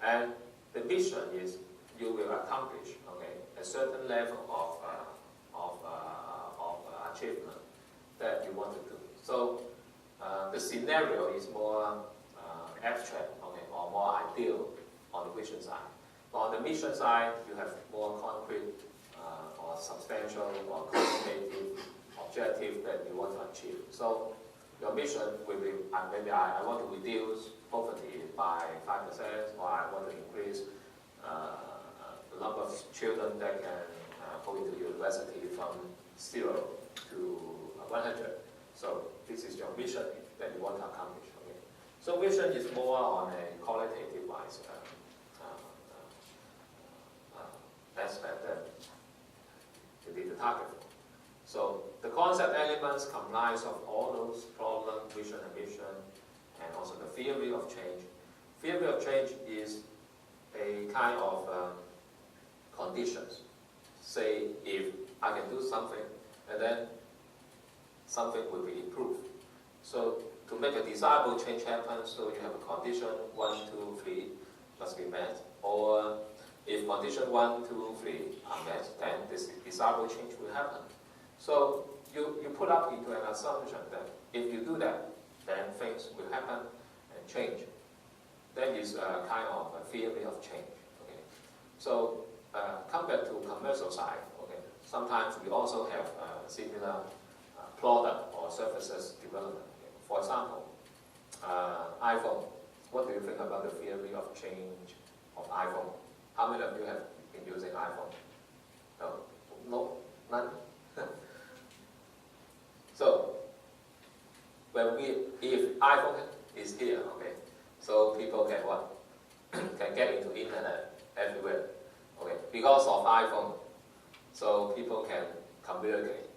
And the mission is you will accomplish, okay, a certain level of achievement that you want to do. So the scenario is more abstract, okay, or more ideal on the vision side. But on the mission side, you have more concrete or substantial or quantitative objective that you want to achieve. So your mission will be, maybe I want to reduce poverty by 5%, or I want to increase the number of children that can go into university from 0 to 100. So this is your mission that you want to accomplish. Okay? So vision is more on a qualitative wise aspect that you need to target for. So the concept elements comprise of all those problem, vision, and mission, and also the theory of change. Theory of change is a kind of conditions. Say if I can do something, and then something will be improved. So to make a desirable change happen, so you have a condition 1, 2, 3 must be met, or if condition 1, 2, 3 are met, then this desirable change will happen. So you put up into an assumption that if you do that, then things will happen and change. That is a kind of a theory of change. Okay. So come back to commercial side. Okay. Sometimes we also have similar product or services development. Okay. For example, iPhone. What do you think about the theory of change of iPhone? How many of you have been using iPhone? No, none. So if iPhone is here, okay, so people can what? Can get into internet everywhere, okay, because of iPhone. So people can communicate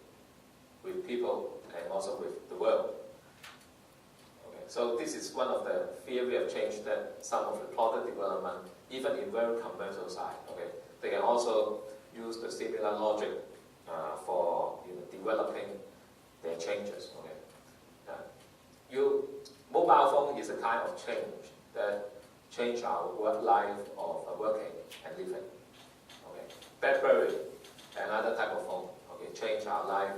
with people and also with the world. Okay, so this is one of the theory of change that some of the product development, even in very commercial side, okay, they can also use the similar logic for developing their changes. Okay, mobile phone is a kind of change that change our work life of working and living. Okay, BlackBerry, another type of phone. Okay, change our life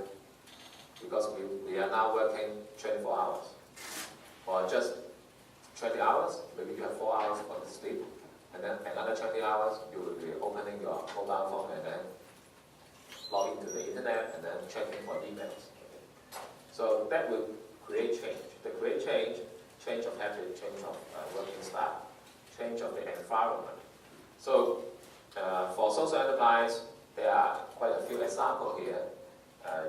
because we are now working 24 hours or just 20 hours. Maybe you have 4 hours for the sleep, and then another 20 hours you will be opening your mobile phone and then log into the internet and then checking for emails. Okay. So that will create change. The create change of habit, change of working style, change of the environment. So for social enterprise, there are quite a few examples here.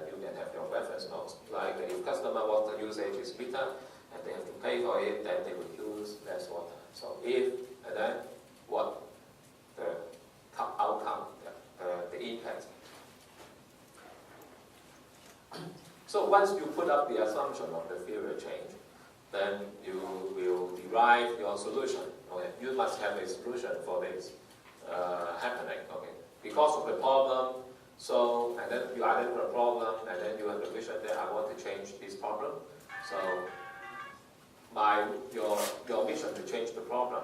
You can have your reference notes. Like if customer water usage is bitter and they have to pay for it, then they will use less water. So if, and then what? The outcome, the impact. So once you put up the assumption of the theory of change, then you will derive your solution. Okay? You must have a solution for this happening. Okay? Because of the problem, so, and then you identify a problem, and then you have the vision that I want to change this problem. So your mission to change the problem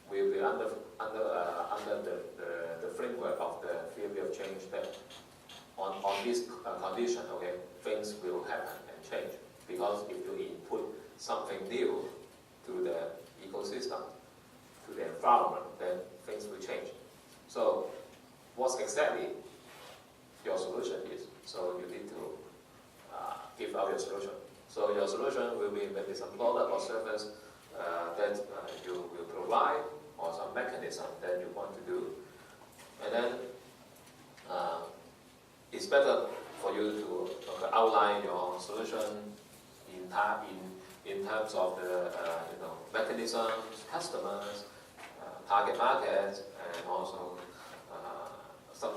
will be under the framework of the theory of change that on this condition, okay, things will happen and change. Because if you input something new to the ecosystem, to the environment, then things will change. So what exactly your solution is? So you need to give out your solution. So your solution will be maybe some product or service that you will provide, or some mechanism that you want to do. And then it's better for you to outline your solution in terms of the mechanisms, customers, target markets, and also some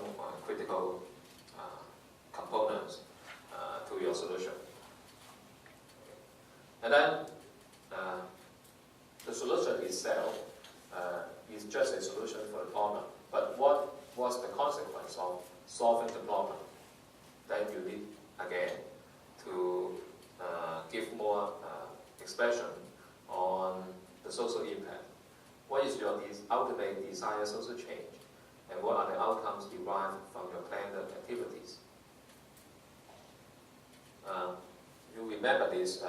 critical components to your solution. And then the solution itself is just a solution for the problem. But what was the consequence of solving the problem? Then you need, again, to give more expression on the social impact. What is your ultimate desired social change? And what are the outcomes derived from your planned activities? You remember this,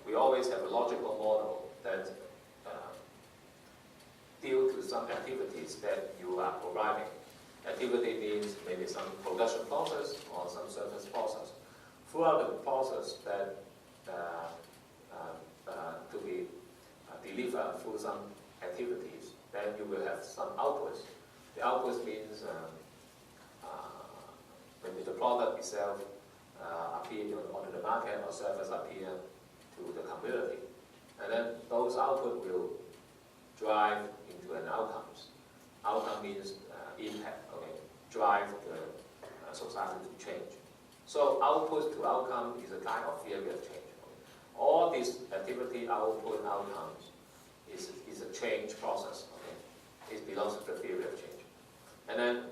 we always have a logical model that deal to some activities that you are providing. Activity means maybe some production process or some service process. Throughout the process that to be delivered through some activities, then you will have some outputs. The outputs means maybe the product itself appear onto the market or service appear to the community. And then those outputs will drive into an outcomes. Outcome means impact, okay? Drive the society to change. So output to outcome is a kind of theory of change. Okay? All these activity, output, outcomes is a change process. Okay? It belongs to the theory of change. And then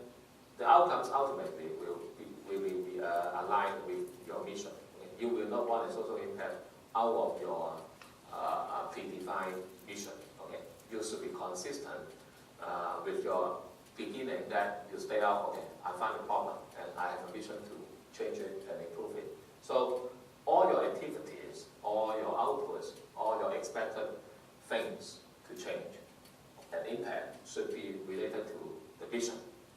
the outcomes ultimately will be aligned with your mission. Okay? You will not want a social impact out of your predefined mission. Okay? You should be consistent with your beginning that you stay out, okay, I find a problem and I have a vision to change it and improve it. So all your activities, all your outputs, all your expected things to change and impact should be related to the vision,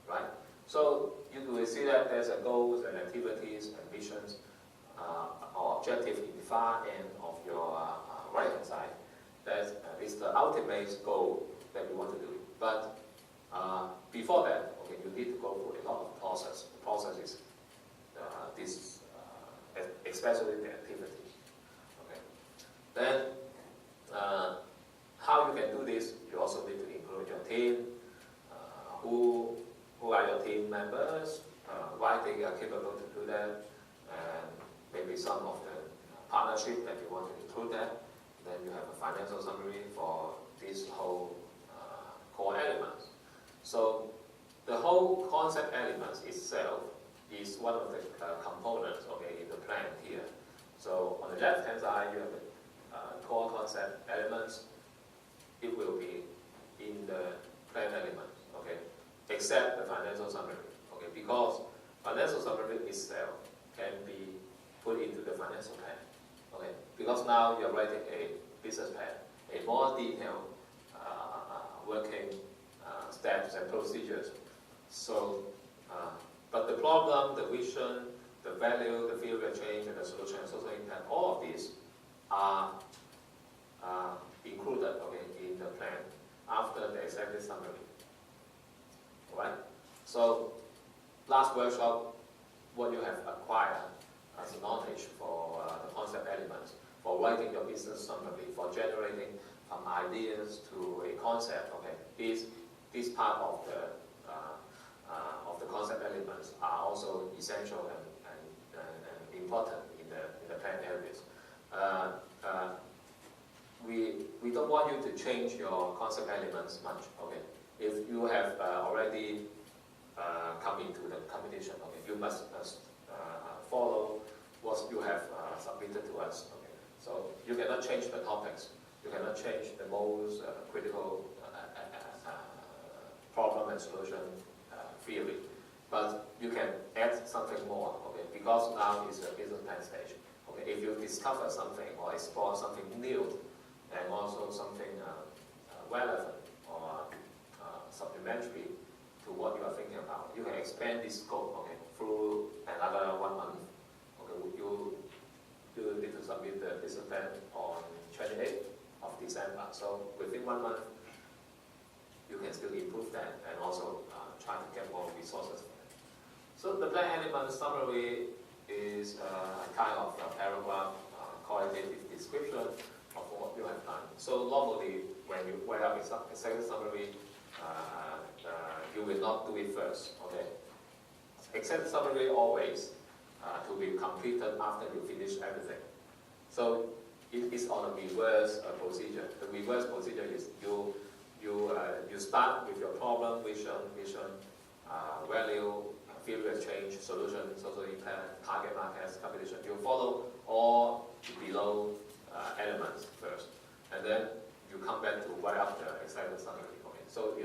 right? So you will see that there's a goals and activities and missions or objective in the far end of your right-hand side. That is the ultimate goal that you want to do. But before that, okay, you need to go through a lot of process. The process is especially the activity. Okay. Then, how you can do this? You also need to include your team. Who are your team members? Why they are capable to do that? And maybe some of the partnership that you want to include that. Then you have a financial summary for this whole core elements. So the whole concept elements itself is one of the components, okay, in the plan here. So on the left-hand side, you have the core concept elements. It will be in the plan elements, okay, except the financial summary, okay, because financial summary itself can be put into the financial plan, okay, because now you're writing a business plan, a more detailed working steps and procedures. So, but the problem, the vision, the value, the theory of change, and the solution and social impact, all of these are included, okay, in the plan after the executive summary. Alright? So, last workshop, what you have acquired as knowledge for the concept elements, for writing your business summary, for generating from ideas to a concept, okay, this part of the concept elements are also essential and important in the plan areas. We don't want you to change your concept elements much, okay? If you have already come into the competition, okay, you must follow what you have submitted to us, okay? So you cannot change the topics. You cannot change the most critical problem and solution theory, but you can add something more, okay? Because now is a business plan stage. Okay, if you discover something or explore something new, and also something relevant or supplementary to what you are thinking about, you can expand this scope, okay, through another 1 month. Okay, you need to submit the business plan on 28th of December. So within 1 month, you can still improve that and also try to get more resources for it. So the plan element summary is a kind of a paragraph, qualitative description of what you have done. So normally, when you write up a second summary, you will not do it first, okay? Except summary always to be completed after you finish everything. So it is on a reverse procedure. The reverse procedure is you start with your problem, vision, value, theory of change, solution, social impact, target markets, competition. You follow all below elements first, and then you come back to right after excited starting to come in. So